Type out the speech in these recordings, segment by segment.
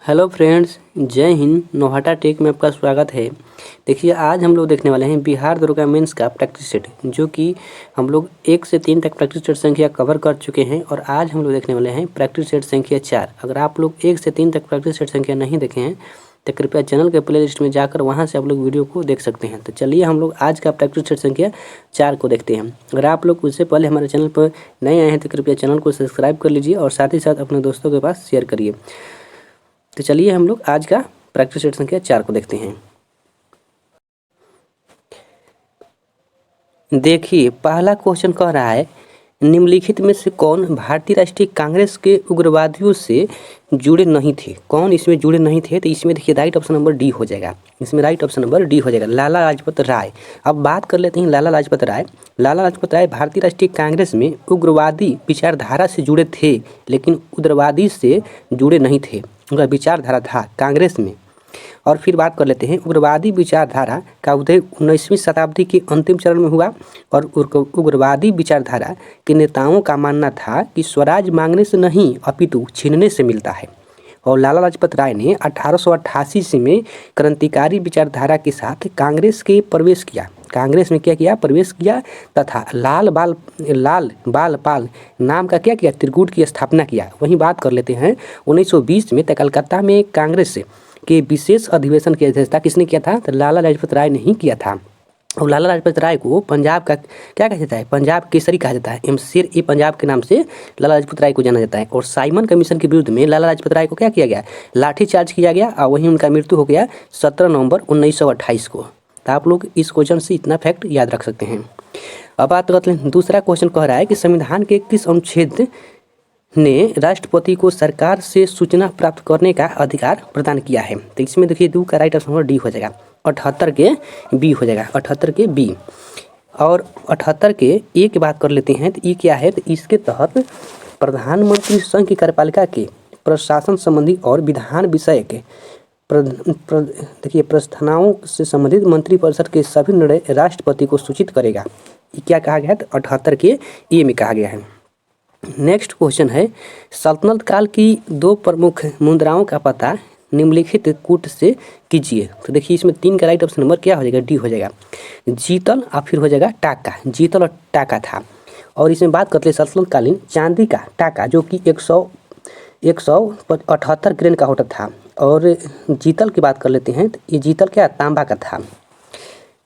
Hello friends, जय Hind. नौहाटा take में आपका स्वागत है। देखिए, आज हम लोग देखने वाले हैं बिहार दरोगा मेंस का प्रैक्टिस सेट, जो कि हम लोग 1 से 3 तक प्रैक्टिस सेट संख्या कवर कर चुके हैं और आज हम लोग देखने वाले हैं प्रैक्टिस सेट संख्या 4। अगर आप लोग 1 से 3 तक प्रैक्टिस सेट संख्या नहीं देखे हैं तो कृपया चैनल के प्ले लिस्ट में जाकर वहाँ से आप लोग वीडियो को देख सकते हैं। तो चलिए हम लोग आज का प्रैक्टिस सेट संख्या 4 को देखते हैं। अगर आप लोग उससे पहले हमारे चैनल पर नए आए हैं तो कृपया चैनल को सब्सक्राइब कर लीजिए और साथ ही साथ अपने दोस्तों के पास शेयर करिए। तो चलिए हम लोग आज का प्रैक्टिस सेट संख्या 4 को देखते हैं। देखिए, पहला क्वेश्चन कह रहा है निम्नलिखित में से कौन भारतीय राष्ट्रीय कांग्रेस के उग्रवादियों से जुड़े नहीं थे। कौन इसमें जुड़े नहीं थे? तो इसमें देखिए राइट ऑप्शन नंबर डी हो जाएगा। इसमें राइट ऑप्शन नंबर डी हो जाएगा, लाला लाजपत राय। अब बात कर लेते हैं लाला लाजपत राय। लाला लाजपत राय भारतीय राष्ट्रीय कांग्रेस में उग्रवादी विचारधारा से जुड़े थे, लेकिन उग्रवादी से जुड़े नहीं थे। उनका विचारधारा था कांग्रेस में। और फिर बात कर लेते हैं उग्रवादी विचारधारा का उदय 19वीं शताब्दी के अंतिम चरण में हुआ और उग्रवादी विचारधारा के नेताओं का मानना था कि स्वराज मांगने से नहीं अपितु छीनने से मिलता है। और लाला लाजपत राय ने 1888 से में क्रांतिकारी विचारधारा के साथ कांग्रेस के प्रवेश किया। कांग्रेस में क्या किया? प्रवेश किया तथा लाल बाल पाल नाम का क्या किया? त्रिकूट की स्थापना किया। वहीं बात कर लेते हैं 1920 में कलकत्ता में कांग्रेस के विशेष अधिवेशन की अध्यक्षता किसने किया था? तो लाला लाजपत राय ने ही किया था। और लाला लाजपत राय को पंजाब का क्या कहा जाता है? पंजाब केसरी कहा जाता है। शेर ए पंजाब के नाम से लाला लाजपत राय को जाना जाता है। और साइमन कमीशन के विरुद्ध में लाला लाजपत राय को क्या किया गया? लाठीचार्ज किया गया और वहीं उनका मृत्यु हो गया 17 नवंबर 1928 को। तो आप लोग इस क्वेश्चन से इतना फैक्ट याद रख सकते हैं। अब बात करते हैं दूसरा क्वेश्चन कह रहा है कि संविधान के किस अनुच्छेद ने राष्ट्रपति को सरकार से सूचना प्राप्त करने का अधिकार प्रदान किया है? तो इसमें देखिए दो का राइट ऑप्शन डी हो जाएगा, 78 के बी हो जाएगा, 78 के बी। और 78 के ए की बात कर लेते हैं तो ये क्या है? तो इसके तहत प्रधानमंत्री संघ की कार्यपालिका के प्रशासन संबंधी और विधान विषय के देखिए प्रस्थानों से संबंधित मंत्रिपरिषद के सभी निर्णय राष्ट्रपति को सूचित करेगा। ये क्या कहा गया है? तो 78 के ए में कहा गया है। नेक्स्ट क्वेश्चन है सल्तनत काल की 2 प्रमुख मुद्राओं का पता निम्नलिखित कूट से कीजिए। तो देखिए इसमें 3 का राइट ऑप्शन नंबर क्या हो जाएगा? डी हो जाएगा, जीतल और फिर हो जाएगा टाका। जीतल और टाका था। और इसमें बात करते हैं सल्तनत कालीन चांदी का टाका, जो कि 178 ग्रेन का होता था। और जीतल की बात कर लेते हैं तो ये जीतल क्या? तांबा का था।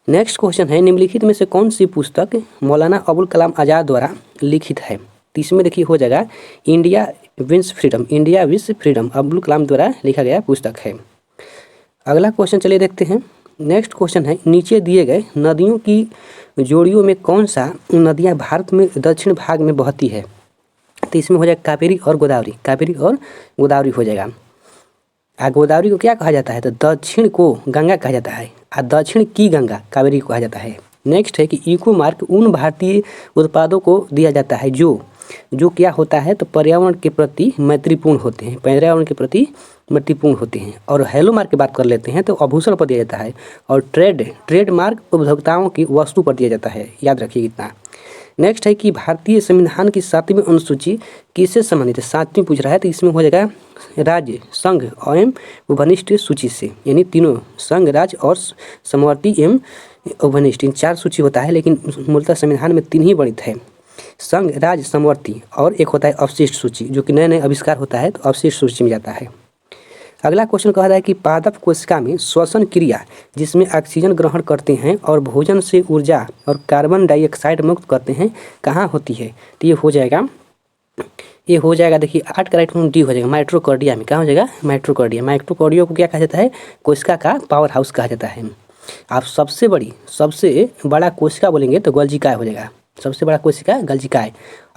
नेक्स्ट क्वेश्चन है निम्नलिखित में से कौन सी पुस्तक मौलाना अबुल कलाम आज़ाद द्वारा लिखित है? तो इसमें देखिए हो जाएगा India wins freedom, India wins freedom Abdul Kalam द्वारा लिखा गया पुस्तक है। अगला क्वेश्चन चलिए देखते हैं। नेक्स्ट क्वेश्चन है नीचे दिए गए नदियों की जोड़ियों में कौन सा नदियां भारत में दक्षिण भाग में बहती है? तो इसमें हो जाएगा कावेरी और गोदावरी। कावेरी और गोदावरी हो जाएगा। गोदावरी को क्या कहा जाता है? तो दक्षिण को गंगा कहा जाता है और दक्षिण की गंगा कावेरी को कहा जाता है। नेक्स्ट है कि इको मार्क उन भारतीय उत्पादों को दिया जाता है जो क्या होता है? तो पर्यावरण के प्रति मैत्रीपूर्ण होते हैं, पर्यावरण के प्रति मैत्रीपूर्ण होते हैं। और हेलो मार्क की बात कर लेते हैं तो आभूषण पर दिया जाता है। और ट्रेड मार्क उपभोक्ताओं की वस्तु पर दिया जाता है। याद रखिए इतना। नेक्स्ट है कि भारतीय संविधान की 7वीं अनुसूची किससे संबंधित है? 7वीं पूछ रहा है तो इसमें हो जाएगा राज्य, संघ एवं उपनिष्ठ सूची से, यानी तीनों संघ, राज्य और समवर्ती एवं उपनिष्ठ, इन 4 सूची होता है। लेकिन मूलतः संविधान में 3 ही वर्णित है, संघ, राज्य, समवर्ती, और एक होता है अवशिष्ट सूची, जो कि नए नए आविष्कार होता है तो अवशिष्ट सूची में जाता है। अगला क्वेश्चन कह रहा है कि पादप कोशिका में श्वसन क्रिया जिसमें ऑक्सीजन ग्रहण करते हैं और भोजन से ऊर्जा और कार्बन डाइऑक्साइड मुक्त करते हैं कहाँ होती है? तो ये हो जाएगा देखिए 8 का राइट डी हो जाएगा, माइटोकॉन्ड्रिया में। कहाँ हो जाएगा? माइटोकॉन्ड्रिया। माइटोकॉन्ड्रिया को क्या कहा जाता है? कोशिका का पावर हाउस कहा जाता है। आप सबसे बड़ा कोशिका बोलेंगे तो गोल्जिका हो जाएगा। सबसे बड़ा कोशिका गोल्जिका।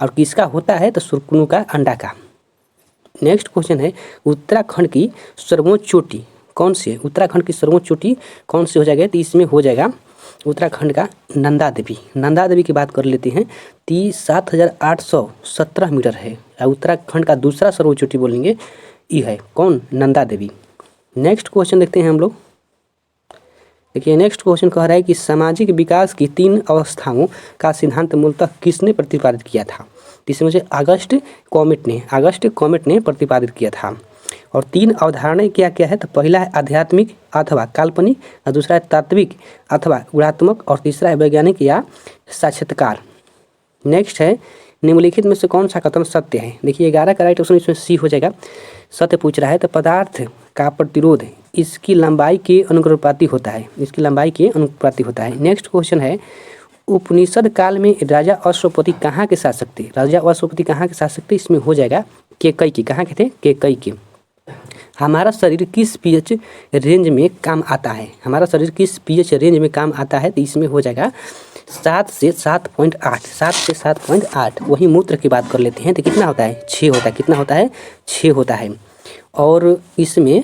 और किसका होता है? तो शुक्राणु का, अंडा का। नेक्स्ट क्वेश्चन है उत्तराखंड की सर्वोच्च चोटी कौन सी है? उत्तराखंड की सर्वोच्च चोटी कौन सी हो जाएगा? तो इसमें हो जाएगा उत्तराखंड का नंदा देवी। नंदा देवी की बात कर लेते हैं। 7,817 मीटर है। उत्तराखंड का दूसरा सर्वोच्च चोटी बोलेंगे ये है कौन? नंदा देवी। नेक्स्ट क्वेश्चन देखते हैं हम लोग। देखिए नेक्स्ट क्वेश्चन कह रहा है कि सामाजिक विकास की 3 अवस्थाओं का सिद्धांत मूलतः किसने प्रतिपादित किया था? इसमें से अगस्ट कॉमेट ने प्रतिपादित किया था। और 3 अवधारणाएं क्या क्या है, तो पहला है आध्यात्मिक अथवा काल्पनिक, और दूसरा है तात्विक अथवा गुणात्मक, और तीसरा है वैज्ञानिक या साक्षात्कार। नेक्स्ट है निम्नलिखित में से कौन सा कथन सत्य है। देखिए 11 का राइट ऑप्शन इसमें सी हो जाएगा। सत्य पूछ रहा है, तो पदार्थ का प्रतिरोध इसकी लंबाई के अनुपाती होता है, इसकी लंबाई के अनुपाती होता है। नेक्स्ट क्वेश्चन है उपनिषद काल में राजा अश्वपति कहाँ के शासक थे। राजा अश्वपति कहाँ के शासक थे, इसमें हो जाएगा केकई के। कहाँ के थे, केकई के। हमारा शरीर किस पीएच रेंज में काम आता है, हमारा शरीर किस पीएच रेंज में काम आता है, तो इसमें हो जाएगा 7 से 7.8, 7 से 7.8। वही मूत्र की बात कर लेते हैं तो कितना होता है, 6 होता है। कितना होता है, 6 होता है। और इसमें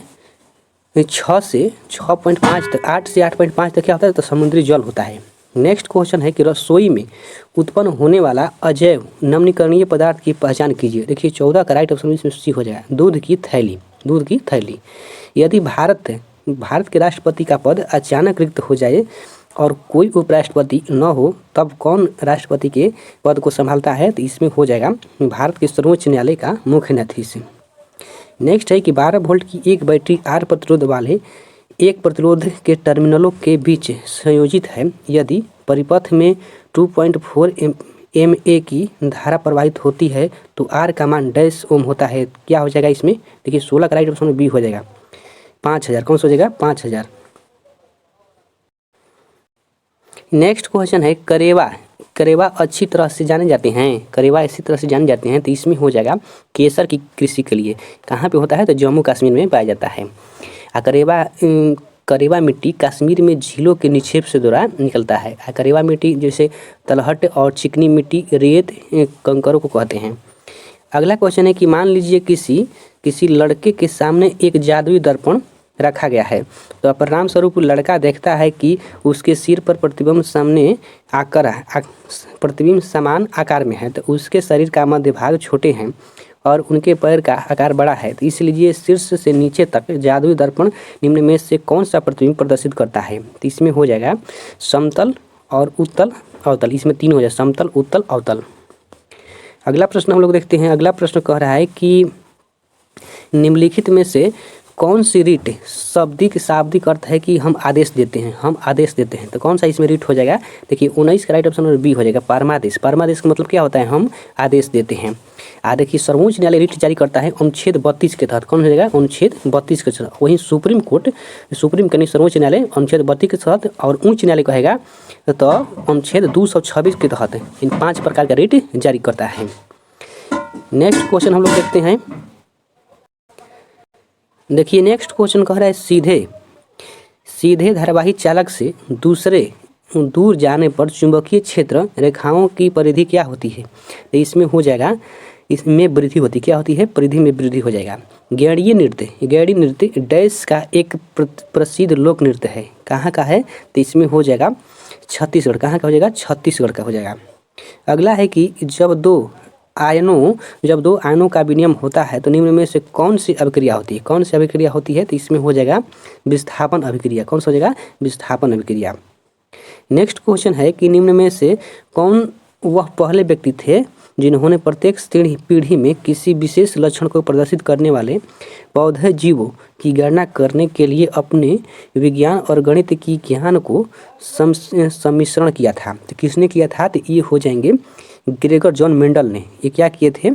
6 से 6.5 तक, 8 से 8.5 तक क्या होता है, तो समुद्री जल होता है। नेक्स्ट क्वेश्चन है कि रसोई में उत्पन्न होने वाला अजैव नवीकरणीय पदार्थ की पहचान कीजिए। देखिए 14 का राइट ऑप्शन इसमें सी हो जाएगा, दूध की थैली। दूध की थैली। यदि भारत के राष्ट्रपति का पद अचानक रिक्त हो जाए और कोई उपराष्ट्रपति न हो, तब कौन राष्ट्रपति के पद को संभालता है, तो इसमें हो जाएगा भारत के सर्वोच्च न्यायालय का मुख्य न्यायाधीश। नेक्स्ट है कि 12 वोल्ट की एक बैटरी R प्रतिरोध वाले एक प्रतिरोध के टर्मिनलों के बीच संयोजित है। यदि परिपथ में 2.4 MA की धारा प्रवाहित होती है तो R का मान डैश ओम होता है। क्या हो जाएगा इसमें, देखिए 16 का राइट ऑप्शन में बी हो जाएगा 5000। कौन सा हो जाएगा, 5000। नेक्स्ट क्वेश्चन है करेवा अच्छी तरह से जाने जाते हैं, करेवा अच्छी तरह से जाने जाते हैं, तो इसमें हो जाएगा केसर की कृषि के लिए। कहाँ पे होता है, तो जम्मू कश्मीर में पाया जाता है। करेवा मिट्टी कश्मीर में झीलों के निक्षेप से द्वारा निकलता है। करेवा मिट्टी जैसे तलहट और चिकनी मिट्टी रेत कंकरों को कहते हैं। अगला क्वेश्चन है कि मान लीजिए किसी लड़के के सामने एक जादुई दर्पण रखा गया है, तो परिणाम स्वरूप लड़का देखता है कि उसके सिर पर प्रतिबिंब समान आकार में है, तो उसके शरीर का मध्य भाग छोटे हैं और उनके पैर का आकार बड़ा है। तो इसलिए शीर्ष से नीचे तक जादुई दर्पण निम्न में से कौन सा प्रतिबिंब प्रदर्शित करता है, तो इसमें हो जाएगा समतल और उत्तल अवतल। इसमें 3 हो जाए, समतल उत्तल अवतल। अगला प्रश्न हम लोग देखते हैं। अगला प्रश्न कह रहा है कि निम्नलिखित में से कौन सी रीट शाब्दिक अर्थ है कि हम आदेश देते हैं, तो कौन सा इसमें रीट हो जाएगा। देखिए 19 का राइट ऑप्शन और बी हो जाएगा परमादेश। परमादेश का मतलब क्या होता है, हम आदेश देते हैं। देखिए सर्वोच्च न्यायालय रीट जारी करता है अनुच्छेद 32 के तहत। कौन हो जाएगा, अनुच्छेद 32 के तहत। वहीं सुप्रीम सर्वोच्च न्यायालय अनुच्छेद 32 के तहत, और उच्च न्यायालय कहेगा तो अनुच्छेद 226 के तहत इन 5 प्रकार का रीट जारी करता है। नेक्स्ट क्वेश्चन हम लोग देखते हैं। देखिए नेक्स्ट क्वेश्चन कह रहा है सीधे धारावाही चालक से दूर जाने पर चुंबकीय क्षेत्र रेखाओं की परिधि क्या होती है, तो इसमें हो जाएगा, इसमें वृद्धि होती, क्या होती है, परिधि में वृद्धि हो जाएगा। गैड़ीय नृत्य डैश का एक प्रसिद्ध लोक नृत्य है। कहाँ का है, तो इसमें हो जाएगा छत्तीसगढ़। कहाँ का हो जाएगा, छत्तीसगढ़ का हो जाएगा। अगला है कि जब दो आयनों का विनिमय होता है तो निम्न में से कौन सी अभिक्रिया होती है, तो इसमें हो जाएगा विस्थापन अभिक्रिया। कौन सा हो जाएगा, विस्थापन अभिक्रिया। नेक्स्ट क्वेश्चन है कि निम्न में से कौन वह पहले व्यक्ति थे जिन्होंने प्रत्येक पीढ़ी में किसी विशेष लक्षण को प्रदर्शित करने वाले पौधे जीवों की गणना करने के लिए अपने विज्ञान और गणित की ज्ञान को सम्मिश्रण किया था। तो किसने किया था, तो ये हो जाएंगे ग्रेगर जॉन मेंडल ने। ये क्या किए थे,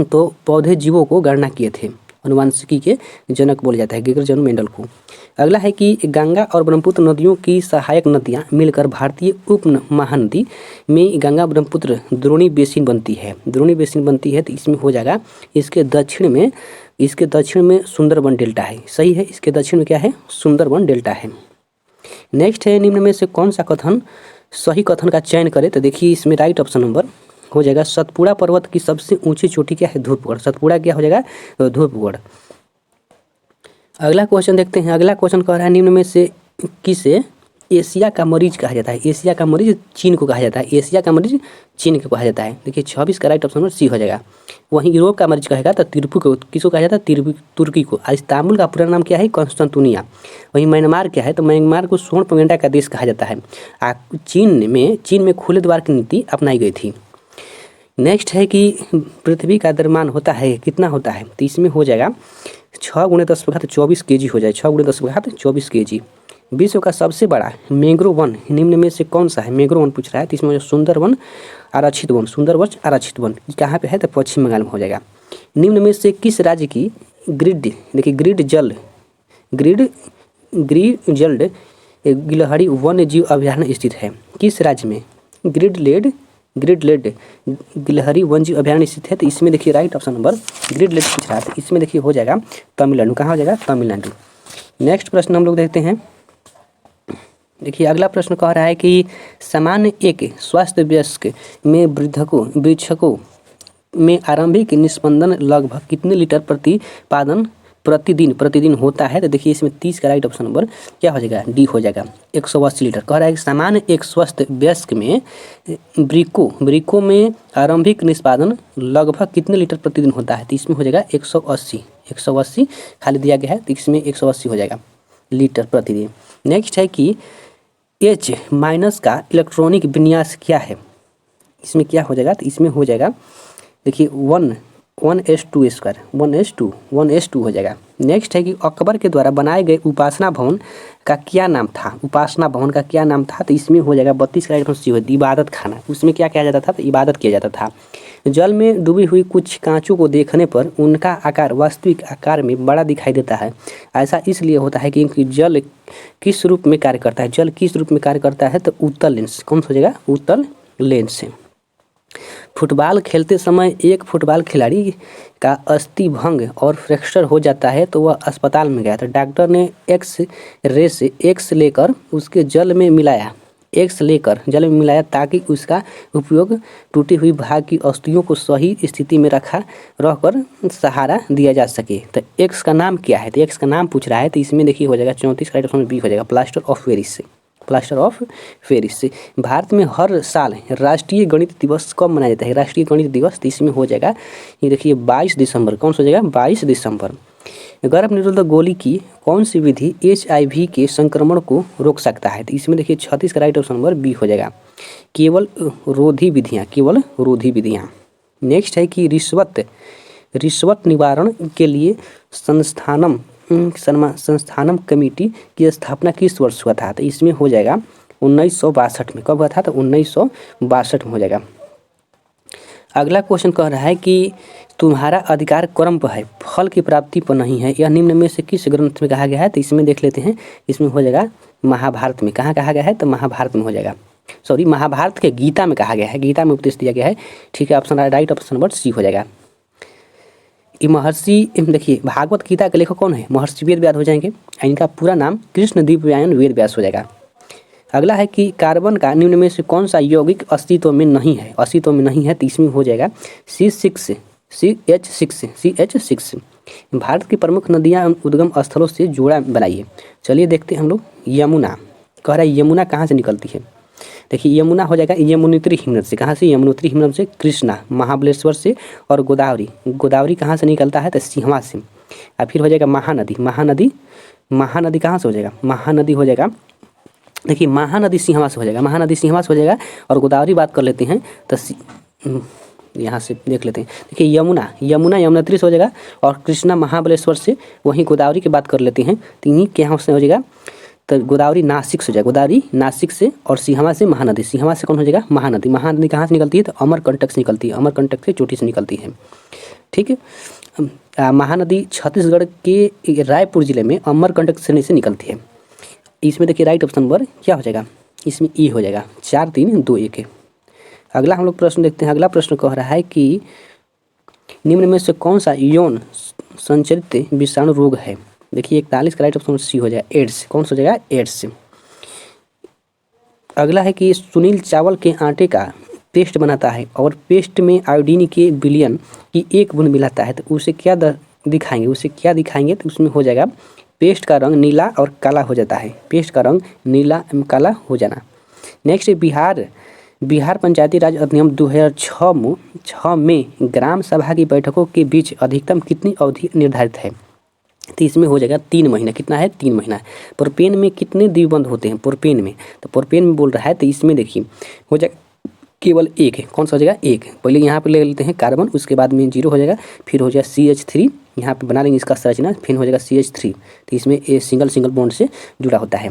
तो पौधे जीवों को गणना किए थे। अनुवांशिकी के जनक बोला जाता है ग्रेगर जॉन मेंडल को। अगला है कि गंगा और ब्रह्मपुत्र नदियों की सहायक नदियां मिलकर भारतीय उप महानदी में गंगा ब्रह्मपुत्र द्रोणी बेसिन बनती है। तो इसमें हो जाएगा इसके दक्षिण में सुंदरबन डेल्टा है। सही है, इसके दक्षिण में क्या है, सुंदरबन डेल्टा है। नेक्स्ट है निम्न में से कौन सा सही कथन का चयन करें, तो देखिए इसमें राइट ऑप्शन नंबर हो जाएगा सतपुड़ा पर्वत की सबसे ऊंची चोटी क्या है, धूपगढ़। सतपुड़ा क्या हो जाएगा, धूपगढ़। अगला क्वेश्चन देखते हैं। अगला क्वेश्चन कह रहा है निम्न में से किसे एशिया का मरीज कहा जाता है। एशिया का मरीज चीन को कहा जाता है। देखिए 26 का राइट ऑप्शन नंबर सी हो जाएगा। वहीं यूरोप का मरीज कहेगा तो तिरपु को किसको कहा जाता है, तुर्की को। इस्तांबुल का पूरा नाम क्या है, कॉन्स्टेंटिनोपल। वहीं म्यांमार क्या है, तो म्यांमार को स्वर्ण पेगोडा का देश कहा जाता है। चीन में खुले द्वार की नीति अपनाई गई थी। नेक्स्ट है कि पृथ्वी का द्रव्यमान होता है, कितना होता है, तो इसमें हो जाएगा 6 × 10⁻24 kg हो जाए, 6 × 10⁻24 kg। विश्व का सबसे बड़ा मैंग्रोव वन निम्न में से कौन सा है? मैंग्रोव वन पूछ रहा है, तो इसमें सुंदरवन आरक्षित वन, सुंदरवन आरक्षित वन कहाँ पे है? तो पश्चिम बंगाल में हो जाएगा। निम्न में से किस राज्य की ग्रिड, देखिए ग्रिड गिलहरी वन्य जीव अभयारण्य स्थित है? किस राज्य में ग्रिडलेड गिलहरी वन्य जीव अभयारण्य स्थित है? तो इसमें देखिए राइट ऑप्शन नंबर ग्रिडलेड पूछ रहा है, तो इसमें देखिए हो जाएगा तमिलनाडु। कहाँ हो जाएगा? तमिलनाडु। नेक्स्ट प्रश्न हम लोग देखते हैं। देखिए अगला प्रश्न कह रहा है कि सामान्य एक स्वस्थ वयस्क में वृक्षकों में आरंभिक निस्पंदन लगभग कितने लीटर प्रतिदिन होता है? तो देखिए इसमें 30 का राइट ऑप्शन नंबर क्या हो जाएगा? डी हो जाएगा, 180 लीटर। कह रहा है कि सामान्य एक स्वस्थ वयस्क में वृक्कों में आरंभिक निष्पादन लगभग कितने लीटर प्रतिदिन होता है? तो इसमें हो जाएगा 180 खाली दिया गया है, तो इसमें 180 हो जाएगा लीटर प्रतिदिन। नेक्स्ट है कि H- का इलेक्ट्रॉनिक विन्यास क्या है? इसमें क्या हो जाएगा? तो इसमें हो जाएगा देखिए 1s2 हो जाएगा। नेक्स्ट है कि अकबर के द्वारा बनाए गए उपासना भवन का क्या नाम था? तो इसमें हो जाएगा 32 का राइट आंसर इबादत खाना। उसमें क्या किया जाता था? तो इबादत किया जाता था। जल में डूबी हुई कुछ कांचों को देखने पर उनका आकार वास्तविक आकार में बड़ा दिखाई देता है। ऐसा इसलिए होता है क्योंकि जल किस रूप में कार्य करता है? तो उत्तल लेंस। कौन सा हो जाएगा? उत्तल लेंस से। फुटबॉल खेलते समय एक फुटबॉल खिलाड़ी का अस्थि भंग और फ्रैक्चर हो जाता है तो वह अस्पताल में गया, तो डॉक्टर ने एक्स लेकर उसके जल में मिलाया ताकि उसका उपयोग टूटी हुई भाग की अस्थियों को सही स्थिति में रहकर सहारा दिया जा सके। तो एक्स का नाम क्या है? तो एक्स का नाम पूछ रहा है, तो इसमें देखिए हो जाएगा 34 का राइट ऑप्शन बी हो जाएगा, प्लास्टर ऑफ पेरिस से। भारत में हर साल राष्ट्रीय गणित दिवस कब मनाया जाता है? राष्ट्रीय गणित दिवस, तो इसमें हो जाएगा ये देखिए 22 दिसंबर। कौन सा हो जाएगा? 22 दिसंबर। गर्भ निरोधक गोली की कौन सी विधि HIV के संक्रमण को रोक सकता है? तो इसमें देखिए 36 का राइट ऑप्शन नंबर बी हो जाएगा, केवल रोधी विधियाँ। नेक्स्ट है कि रिश्वत निवारण के लिए संस्थानम कमेटी की स्थापना किस वर्ष हुआ था? तो इसमें हो जाएगा 1962 में। कब हुआ था? तो 1962 में हो जाएगा। अगला क्वेश्चन कह रहा है कि तुम्हारा अधिकार कर्म पर है, फल की प्राप्ति पर नहीं है, यह निम्न में से किस ग्रंथ में कहा गया है? तो इसमें देख लेते हैं, इसमें हो जाएगा महाभारत में। कहाँ कहा गया है? तो महाभारत में हो जाएगा, महाभारत के गीता में कहा गया है, गीता में उपदेश दिया गया है। ठीक है, option right option number C हो जाएगा। महर्षि देखिए भागवत गीता के लेखक कौन है? महर्षि वेद व्यास हो जाएंगे। इनका पूरा नाम कृष्णदेवराय वेद व्यास हो जाएगा। अगला है कि कार्बन का निम्न में से कौन सा यौगिक अस्तित्व में नहीं है? तो इसमें हो जाएगा CH6। भारत की प्रमुख नदियाँ उद्गम स्थलों से जोड़ा बनाइए। चलिए देखते हैं हम लोग। यमुना कह रहा है, यमुना कहाँ से निकलती है? देखिए यमुना हो जाएगा यमुनोत्री हिमनद से। कहाँ से? यमुनोत्री हिमनद से। कृष्णा महाबलेश्वर से। और गोदावरी कहाँ से निकलता है? तो सिंहवा से। और फिर हो जाएगा महानदी कहाँ से हो जाएगा? महानदी हो जाएगा देखिए महानदी सिंहवा से हो जाएगा। और गोदावरी बात कर लेते हैं तो यहाँ से देख लेते हैं। देखिए यमुना यमुनोत्री से हो जाएगा, और कृष्णा महाबलेश्वर से। वहीं गोदावरी की बात कर लेते हैं तो इन्हीं के यहाँ से हो जाएगा, तो गोदावरी नासिक से हो जाएगा, गोदावरी नासिक से। और सिंहवा से महानदी, सिंहवा से कौन हो जाएगा? महानदी कहाँ से निकलती है? तो अमरकंटक से निकलती है, अमरकंटक से चोटी से निकलती है। ठीक है, महानदी छत्तीसगढ़ के रायपुर जिले में अमरकंटक से निकलती है। इसमें देखिए राइट ऑप्शन नंबर क्या हो जाएगा? इसमें ई हो जाएगा, 4 3 2 1 है। अगला हम लोग प्रश्न देखते हैं। अगला प्रश्न कह रहा है कि निम्न में से कौन सा यौन संचारित विषाणु रोग है? देखिए 41 का राइट ऑप्शन सी हो जाएगा, एड्स। कौन सा हो जाएगा? एड्स। अगला है कि सुनील चावल के आटे का पेस्ट बनाता है और पेस्ट में आयोडीन के विलयन की 1 बूंद मिलाता है, तो उसे क्या दिखाएंगे? तो उसमें हो जाएगा पेस्ट का रंग नीला और काला हो जाता है, पेस्ट का रंग नीला एवं काला हो जाना। नेक्स्ट बिहार पंचायती राज अधिनियम 2006 में ग्राम सभा की बैठकों के बीच अधिकतम कितनी अवधि निर्धारित है? तो इसमें हो जाएगा 3 महीना। कितना है? 3 महीना। प्रोपेन में कितने द्विबंध होते हैं? प्रोपेन में बोल रहा है, तो इसमें देखिए हो जाएगा केवल 1 है। कौन सा हो जाएगा? 1। पहले यहाँ पे ले लेते हैं कार्बन, उसके बाद में 0 हो जाएगा, फिर हो जाएगा CH3 यहाँ पे बना लेंगे इसका संरचना, फिर हो जाएगा CH3, तो इसमें ये सिंगल बॉन्ड से जुड़ा होता है।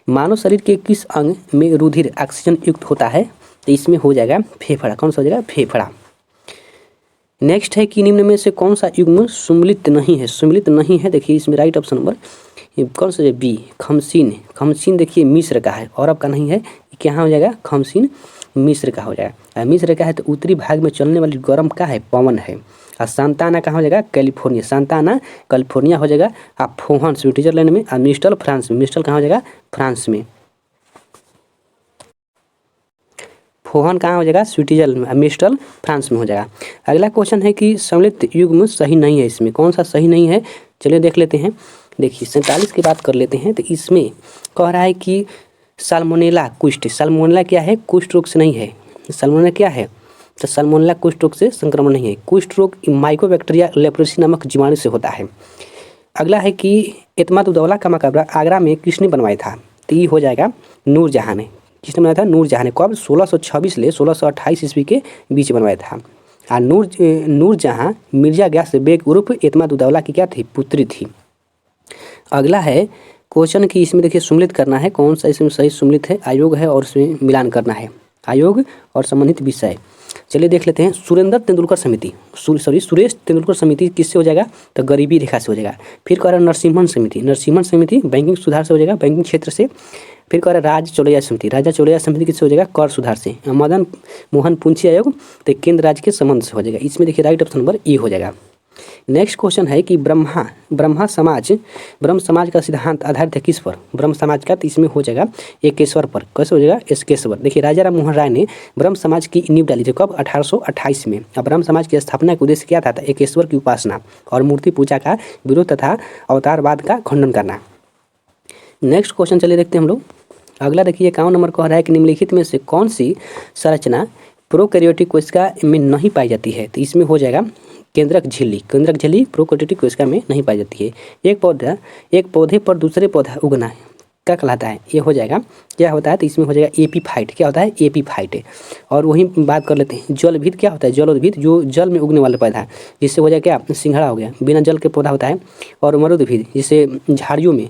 मानव शरीर के किस अंग में रुधिर ऑक्सीजन युक्त होता है, तो इसमें हो जाएगा फेफड़ा। कौन सा हो जाएगा? फेफड़ा। नेक्स्ट है कि निम्न में से कौन सा युग्म सम्मिलित नहीं है? सम्मिलित नहीं है, देखिए इसमें राइट ऑप्शन नंबर कौन सा है? बी, खमसीन। खमसीन देखिए मिस्र का है, अरब का नहीं है, क्या हो जाएगा? खमसीन मिस्र का हो जाएगा। मिस्र का है तो उत्तरी भाग में चलने वाली गर्म का है? पवन है। और सांताना कहाँ हो जाएगा? कैलिफोर्निया। सांताना कैलिफोर्निया हो जाएगा। और फोहन स्विट्जरलैंड में। और मिस्टल फ्रांस में। मिस्टल कहाँ हो जाएगा? फ्रांस में। फोहन कहाँ हो जाएगा? स्विट्जरलैंड में। मिस्टल फ्रांस में हो जाएगा। अगला क्वेश्चन है कि सम्मिलित युग्म सही नहीं है, इसमें कौन सा सही नहीं है? चलिए देख लेते हैं। देखिए 47 की बात कर लेते हैं, तो इसमें कह रहा है कि साल्मोनेला कुष्ठ। साल्मोनेला क्या है? कुष्ठ रोग से नहीं है। साल्मोनेला क्या है? तो साल्मोनेला कुष्ठ रोग से संक्रमण नहीं है। कुष्ठ रोग माइकोबैक्टीरिया लेप्रोसी नामक जीवाणु से होता है। अगला है कि एतमाद-उद-दौला का मकबरा आगरा में किसने बनवाया था? तो ये हो जाएगा नूरजहाँ ने। किसने बनाया था? नूरजहाँ ने। कब? 1626 से 1628 ईस्वी के बीच बनवाया था। और नूरजहाँ मिर्जा गयास बेग उर्फ एतमाद-उद-दौला की क्या थी? पुत्री थी। अगला है क्वेश्चन कि इसमें देखिए सम्मिलित करना है, कौन सा इसमें सही सम्मिलित है? आयोग है और उसमें मिलान करना है, आयोग और संबंधित विषय। चलिए देख लेते हैं। सुरेश तेंदुलकर समिति किससे हो जाएगा? तो गरीबी रेखा से हो जाएगा। फिर कह रहा है नरसिम्हन समिति बैंकिंग सुधार से हो जाएगा, बैंकिंग क्षेत्र से। फिर कह रहा है राजा चौलैया समिति किससे हो जाएगा? कर सुधार से। मदन मोहन पुंछी आयोग तो केंद्र राज्य के संबंध से हो जाएगा। इसमें देखिए राइट ऑप्शन नंबर ए हो जाएगा। नेक्स्ट क्वेश्चन है कि ब्रह्म समाज का सिद्धांत आधारित है किस पर? ब्रह्म समाज का, तो इसमें हो जाएगा एकेश्वर पर। कैसे हो जाएगा? एकेश्वर। देखिए राजा राम मोहन राय ने ब्रह्म समाज की नींव डाली थी कब? 1828 में। अब ब्रह्म समाज की स्थापना का उद्देश्य क्या था? एकेश्वर की उपासना और मूर्ति पूजा का विरोध तथा अवतारवाद का खंडन करना। नेक्स्ट क्वेश्चन चलिए देखते हैं हम लोग। अगला देखिए 51 नंबर कह रहा है कि निम्नलिखित में से कौन सी संरचना प्रोकैरियोटिक कोशिका में नहीं पाई जाती है? तो इसमें हो जाएगा केंद्रक झिल्ली प्रोकैरियोटिक कोशिका में नहीं पाई जाती है। एक पौधे पर दूसरे पौधा उगना क्या कहलाता है? ये हो जाएगा क्या होता है? तो इसमें हो जाएगा एपीफाइट। क्या होता है? एपीफाइट। और वही बात कर लेते हैं जलउद्भिद। क्या होता है? जलोद्भिद, जो जल में उगने वाला पौधा है, जिससे हो जाएगा क्या? सिंघाड़ा हो गया, बिना जल के पौधा होता है। और मरुद्भिद, जिससे झाड़ियों में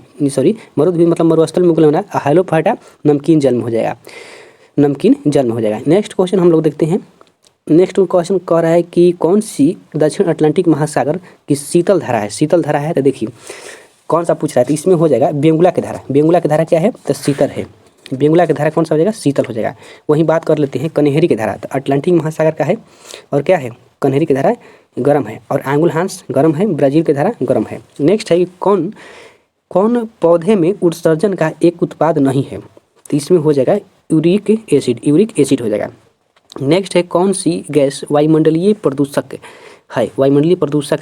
मरुद्भिद मतलब मरुस्थल में उगने वाला। हाइलोफाइटा नमकीन जल में हो जाएगा, नेक्स्ट क्वेश्चन हम लोग देखते हैं। नेक्स्ट क्वेश्चन कह रहा है कि कौन सी दक्षिण अटलांटिक महासागर की शीतल धारा है? तो देखिए कौन सा पूछ रहा है, तो इसमें हो जाएगा बेंगुला की धारा क्या है? तो शीतल है। बेंगुला की धारा कौन सा हो जाएगा? शीतल हो जाएगा। वहीं बात कर लेते हैं कन्हेरी की धारा, तो अटलांटिक महासागर का है और क्या है? कन्हेरी की धारा गर्म है और एंगुलहांस गर्म है, ब्राज़ील की धारा गर्म है। नेक्स्ट है कि कौन पौधे में उत्सर्जन का एक उत्पाद नहीं है? तो इसमें हो जाएगा यूरिक एसिड हो जाएगा। नेक्स्ट है कौन सी गैस वायुमंडलीय प्रदूषक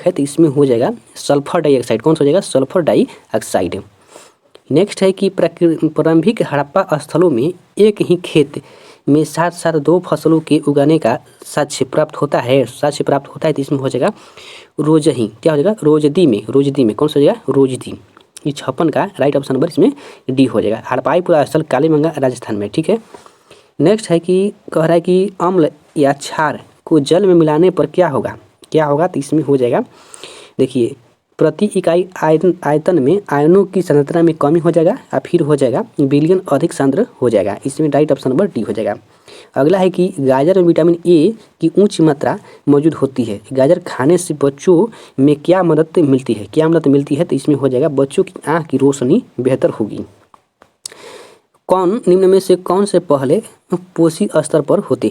है? तो इसमें हो जाएगा सल्फर डाइऑक्साइड। कौन सा हो जाएगा? Sulphur dioxide. नेक्स्ट है कि प्रारंभिक हड़प्पा स्थलों में एक ही खेत में साथ साथ 2 फसलों के उगाने का साक्ष्य प्राप्त होता है, तो इसमें हो जाएगा रोजही। क्या हो जाएगा? रोजदी में कौन सा हो जाएगा? रोजदी। ये 56 का राइट ऑप्शन नंबर इसमें डी हो जाएगा। हड़प्पाई पुरा स्थल कालीमंगा राजस्थान में। ठीक है। नेक्स्ट है कि कह रहा है कि अम्ल या क्षार को जल में मिलाने पर क्या होगा? तो इसमें हो जाएगा देखिए प्रति इकाई आयतन में आयनों की सांद्रता में कमी हो जाएगा और फिर हो जाएगा बिलियन अधिक सांद्र हो जाएगा। इसमें राइट ऑप्शन नंबर डी हो जाएगा। अगला है कि गाजर में विटामिन ए की उच्च मात्रा मौजूद होती है। गाजर खाने से बच्चों में क्या मदद मिलती है? तो इसमें हो जाएगा बच्चों की आँख की रोशनी बेहतर होगी। निम्न में से कौन से पहले पोषी स्तर पर होते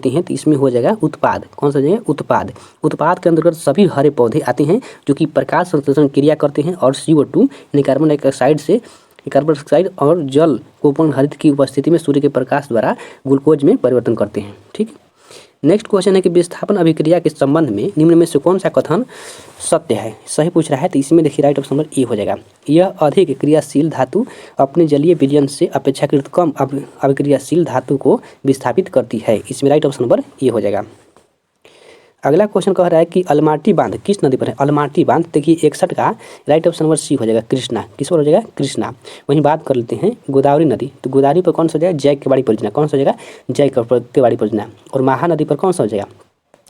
हैं? तो इसमें हो जाएगा उत्पाद। कौन सा हो जाएगा? उत्पाद के अंतर्गत सभी हरे पौधे आते हैं जो कि प्रकाश संश्लेषण क्रिया करते हैं और CO2 यानी कार्बन डाइऑक्साइड और जल को पूर्ण हरित की उपस्थिति में सूर्य के प्रकाश द्वारा ग्लूकोज में परिवर्तन करते हैं। ठीक। नेक्स्ट क्वेश्चन है कि विस्थापन अभिक्रिया के संबंध में निम्न में से कौन सा कथन सत्य है? सही पूछ रहा है, तो इसमें देखिए राइट ऑप्शन नंबर ए हो जाएगा। यह अधिक क्रियाशील धातु अपने जलीय विलयन से अपेक्षाकृत कम अभिक्रियाशील धातु को विस्थापित करती है। इसमें राइट ऑप्शन नंबर ए हो जाएगा। अगला क्वेश्चन कह रहा है कि अलमाटी बांध किस नदी पर है? अलमाटी बांध देखिए 61 का राइट ऑप्शन नंबर सी हो जाएगा कृष्णा। किस पर हो जाएगा? कृष्णा। वहीं बात कर लेते हैं गोदावरी नदी, तो गोदावरी पर कौन सा हो जाएगा? जैकवाड़ी परियोजना। कौन सा हो जाएगा? जैकवाड़ी परियोजना। और महानदी पर कौन सा हो जाएगा?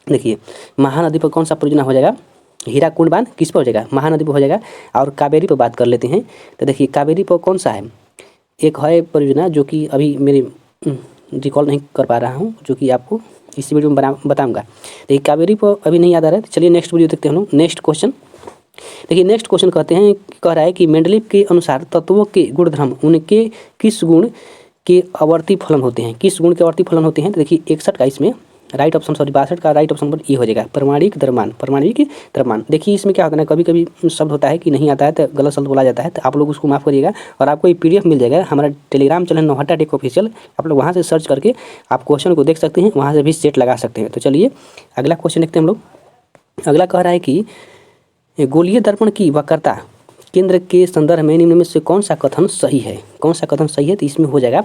देखिए महानदी पर कौन सा परियोजना हो जाएगा? हीराकुंड बांध किस पर हो जाएगा, महानदी पर हो जाएगा। और कावेरी पर बात कर लेते हैं। तो देखिए कावेरी पर कौन सा है, एक है परियोजना जो कि अभी मेरे रिकॉल नहीं कर पा रहा हूँ, जो कि आपको इस वीडियो में बताऊँगा। देखिए कावेरी पर अभी नहीं याद आ रहा है, तो चलिए नेक्स्ट वीडियो देखते हैं हम लोग। नेक्स्ट क्वेश्चन देखिए, नेक्स्ट क्वेश्चन कहते हैं, कह रहा है कि मेंडलीव के अनुसार तत्वों के गुणधर्म उनके किस गुण के आवर्ती फलन होते हैं, किस गुण के आवर्ती फलन होते हैं। तो देखिए 61 का इसमें राइट ऑप्शन, सॉरी 62 का राइट ऑप्शन पर ये हो जाएगा, परमाणिक द्रव्यमान, परमाणिक द्रव्यमान। देखिए इसमें क्या होता है, कभी कभी शब्द होता है कि नहीं आता है तो गलत शब्द बोला जाता है, तो आप लोग उसको माफ़ करिएगा। और आपको ये PDF मिल जाएगा, हमारा Telegram channel Nauhatta tech official, आप लोग वहाँ से सर्च करके आप क्वेश्चन को देख सकते हैं, वहाँ से भी सेट लगा सकते हैं। तो चलिए अगला क्वेश्चन देखते हैं हम लोग। अगला कह रहा है कि गोलीय दर्पण की वक्रता केंद्र के संदर्भ में निम्न में से कौन सा कथन सही है, कौन सा कथन सही है। तो इसमें हो जाएगा,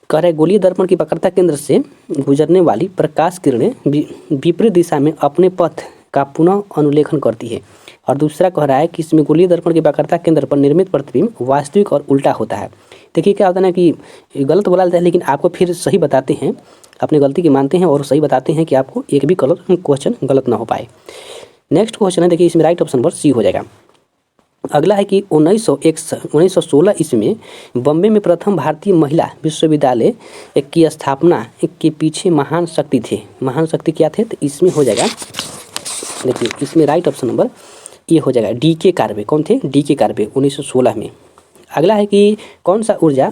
कह रहे गोलीय दर्पण की वक्रता केंद्र से गुजरने वाली प्रकाश किरणें विपरीत दिशा में अपने पथ का पुनः अनुलेखन करती है। और दूसरा कह रहा है कि इसमें गोलीय दर्पण की वक्रता केंद्र पर निर्मित प्रतिबिंब वास्तविक और उल्टा होता है। देखिए क्या होता है ना कि गलत बोला जाता है, लेकिन आपको फिर सही बताते हैं, अपनी गलती की मानते हैं और सही बताते हैं कि आपको एक भी क्वेश्चन गलत ना हो पाए। नेक्स्ट क्वेश्चन है, देखिए इसमें राइट ऑप्शन पर सी हो जाएगा। अगला है कि 1916 ईस्वी में बॉम्बे में प्रथम भारतीय महिला विश्वविद्यालय की स्थापना के पीछे महान शक्ति थे, महान शक्ति क्या थे। तो इसमें हो जाएगा, देखिए इसमें राइट ऑप्शन नंबर ये हो जाएगा, DK कार्वे। कौन थे, DK कार्वे 1916 में। अगला है कि कौन सा ऊर्जा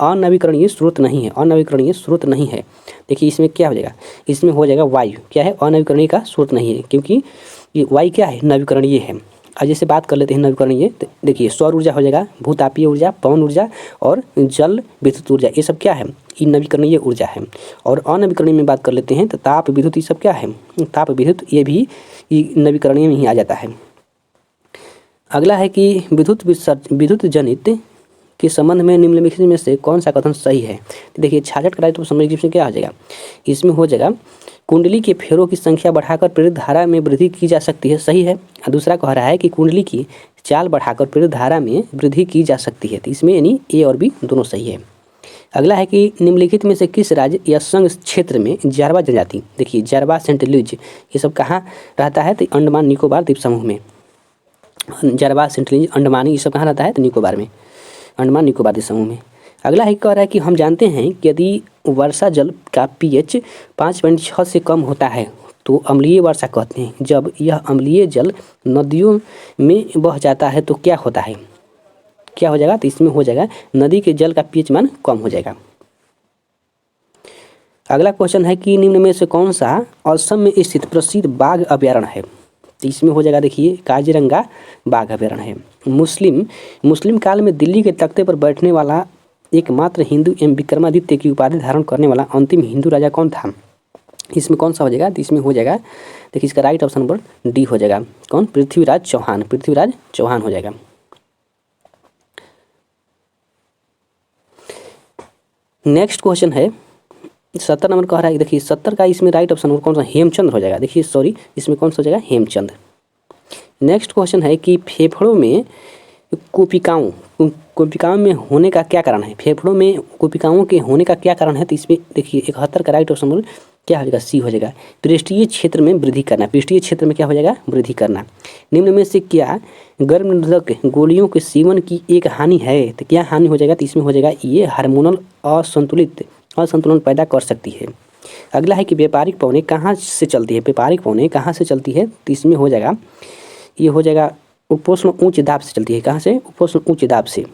अनवीकरणीय स्रोत नहीं है, अनवीकरणीय स्रोत नहीं है। देखिए इसमें क्या हो जाएगा, इसमें हो जाएगा वायु। क्या है, अनवीकरणीय का स्रोत नहीं है, क्योंकि ये वायु क्या है, नवीकरणीय है। अब जैसे बात कर लेते हैं नवीकरणीय, तो देखिए सौर ऊर्जा हो जाएगा, भूतापीय ऊर्जा, पवन ऊर्जा और जल विद्युत ऊर्जा, ये सब क्या है, ये नवीकरणीय ऊर्जा है। और अनवीकरणीय में बात कर लेते हैं तो ताप विद्युत, ये सब क्या है, ताप विद्युत, ये भी नवीकरणीय में ही आ जाता है। अगला है कि विद्युत जनित के संबंध में निम्नलिखित में से कौन सा कथन सही है। तो देखिए 66 का राइट ऑप्शन क्या हो जाएगा, इसमें हो जाएगा कुंडली के फेरों की संख्या बढ़ाकर प्रेरित धारा में वृद्धि की जा सकती है, सही है। दूसरा कह रहा है कि कुंडली की चाल बढ़ाकर प्रेरित धारा में वृद्धि की जा सकती है, तो इसमें यानी A और B दोनों सही है। अगला है कि निम्नलिखित में से किस राज्य या संघ क्षेत्र में जारवा जनजाति, देखिए जारवा सेंटिनलीज ये सब कहाँ रहता है, तो अंडमान निकोबार द्वीप समूह में। जारवा सेंटिनलीज अंडमानी ये सब कहाँ रहता है, तो निकोबार में, अंडमान निकोबार द्वीप समूह में। अगला है कह रहा है कि हम जानते हैं कि यदि वर्षा जल का pH 5.6 से कम होता है तो अम्लीय वर्षा कहते हैं। जब यह अम्लीय जल नदियों में बह जाता है तो क्या होता है, क्या हो जाएगा, तो इसमें हो जाएगा नदी के जल का pH मान कम हो जाएगा। अगला क्वेश्चन है कि निम्न में से कौन सा असम में स्थित प्रसिद्ध बाघ अभयारण्य है। तो इसमें हो जाएगा, देखिए काजीरंगा बाघ अभयारण्य है। मुस्लिम काल में दिल्ली के तख्ते पर बैठने वाला एकमात्र हिंदू एवं विक्रमादित्य की उपाधि धारण करने वाला अंतिम हिंदू राजा कौन था। इसमें कौन सा हो जाएगा, तो इसमें हो जाएगा, देखिए इसका राइट ऑप्शन नंबर D हो जाएगा। कौन, पृथ्वीराज चौहान, पृथ्वीराज चौहान हो जाएगा। नेक्स्ट क्वेश्चन है 70 नंबर कह रहा है, देखिए 70 का इसमें राइट ऑप्शन नंबर कौन सा, हेमचंद्र हो जाएगा। देखिए सॉरी, इसमें कौन सा हो जाएगा, हेमचंद्र। नेक्स्ट क्वेश्चन है कि फेफड़ों में कोशिकाओं में होने का क्या कारण है, फेफड़ों में कोशिकाओं के होने का क्या कारण है। तो इसमें देखिए 71 का राइट ऑप्शन नंबर क्या हो जाएगा, C हो जाएगा, पृष्ठीय क्षेत्र में वृद्धि करना, पृष्ठीय क्षेत्र में क्या हो जाएगा, वृद्धि करना। निम्न में से क्या गर्भ निरोधक गोलियों के सेवन की एक हानि है, तो क्या हानि हो जाएगा, तो इसमें हो जाएगा ये हार्मोनल असंतुलन पैदा कर सकती है। अगला है कि व्यापारिक पौने कहाँ से चलती है, व्यापारिक पौने कहाँ से चलती है, तो इसमें हो जाएगा, ये हो जाएगा उपोष्ण उच्च दाब से चलती है। कहाँ से, उपोष्ण उच्च दाब से।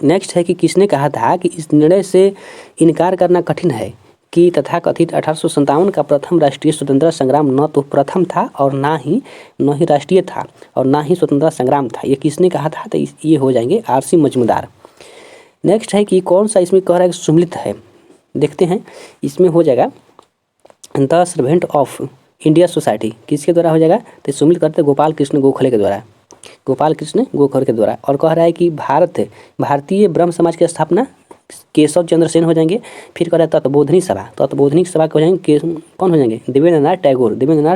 नेक्स्ट है कि किसने कहा था कि इस निर्णय से इनकार करना कठिन है कि तथाकथित 1857 का प्रथम राष्ट्रीय स्वतंत्रता संग्राम न तो प्रथम था और ना ही राष्ट्रीय था और ना ही स्वतंत्रता संग्राम था। ये किसने कहा था, तो ये हो जाएंगे RC मजूमदार। नेक्स्ट है कि कौन सा इसमें कह रहा है कि सुमिलित है, देखते हैं। इसमें हो जाएगा the servant of India society, किसके द्वारा हो जाएगा, तो सम्मिलित करते गोपाल कृष्ण गोखले के द्वारा, गोपाल कृष्ण गोखले के द्वारा। और कह रहा है कि भारतीय ब्रह्म समाज की स्थापना केशव चंद्र सेन हो जाएंगे। फिर कह रहा है तत्वबोधनी सभा के हो जाएंगे, कौन हो जाएंगे, देवेंद्रनाथ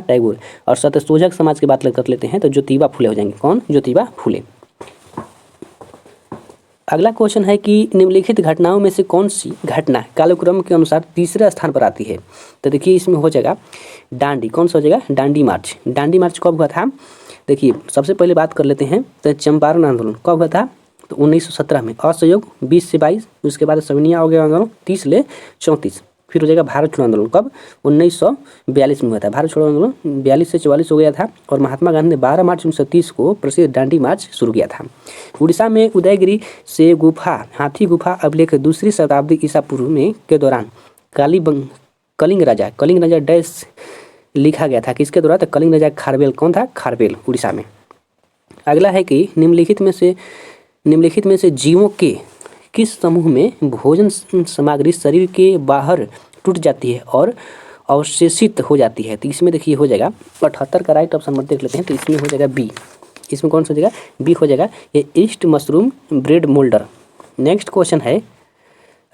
टैगोर। और सत्यशोधक समाज की बात कर लेते हैं तो ज्योतिबा फुले हो जाएंगे, कौन, ज्योतिबा फुले। अगला क्वेश्चन है कि निम्नलिखित घटनाओं में से कौन सी घटना कालक्रम के अनुसार तीसरे स्थान पर आती है। तो देखिए इसमें हो जाएगा दांडी। कौन सा हो जाएगा? दांडी मार्च। दांडी मार्च कब हुआ था? देखिए सबसे पहले बात कर लेते हैं तो चंपारण आंदोलन कब हुआ था? तो 1917 में। असहयोग 20 से 22, उसके बाद सविनिया हो गया आंदोलन 30 से 34। फिर हो जाएगा भारत छोड़ो आंदोलन कब? 1942 में हुआ था। भारत छोड़ो आंदोलन 42 से 44 हो गया था और महात्मा गांधी ने 12 मार्च 1930 को प्रसिद्ध दांडी मार्च शुरू किया था। उड़ीसा में उदयगिरी से गुफा हाथी गुफा अभिलेख 2री शताब्दी ईसा पूर्व में के दौरान कलिंग राजा डैश लिखा गया था। किसके द्वारा? तो कलिंग राजा खारवेल। कौन था? खारवेल, उड़ीसा में। अगला है कि निम्नलिखित में से जीवों के किस समूह में भोजन सामग्री शरीर के बाहर टूट जाती है और अवशेषित हो जाती है? तो इसमें देखिए हो जाएगा 78 का राइट ऑप्शन देख लेते हैं। तो इसमें हो जाएगा बी। इसमें कौन सा हो जाएगा? बी हो जाएगा ये east mushroom bread moulder. Next question है,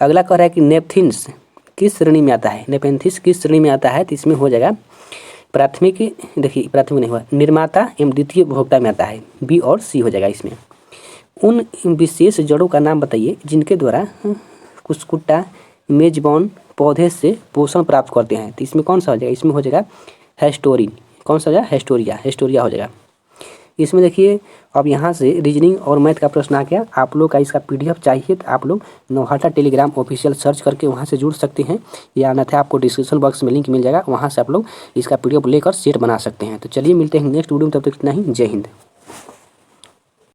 अगला कह रहा है कि नेपथिन्स किस श्रेणी में आता है? नेपेंथिस किस श्रेणी में आता है? तो इसमें हो जाएगा प्राथमिक, देखिए प्राथमिक नहीं हुआ, निर्माता एवं द्वितीय उपभोक्ता में आता है। बी और सी हो जाएगा इसमें। उन विशेष जड़ों का नाम बताइए जिनके द्वारा कुस्कुट्टा मेजबान पौधे से पोषण प्राप्त करते हैं। तो इसमें कौन सा हो जाएगा? इसमें हो जाएगा हेस्टोरिन। कौन सा हो जाएगा? हेस्टोरिया हो जाएगा। इसमें देखिए अब यहाँ से रीजनिंग और मैथ का प्रश्न आ गया। आप लोग का इसका PDF चाहिए तो आप लोग नौहाटा टेलीग्राम ऑफिशियल सर्च करके वहाँ से जुड़ सकते हैं, या अन्यथा आपको डिस्क्रिप्शन बॉक्स में लिंक मिल जाएगा, वहाँ से आप लोग इसका PDF लेकर सेट बना सकते हैं। तो चलिए मिलते हैं नेक्स्ट वीडियो में, तब तक इतना ही। जय हिंद।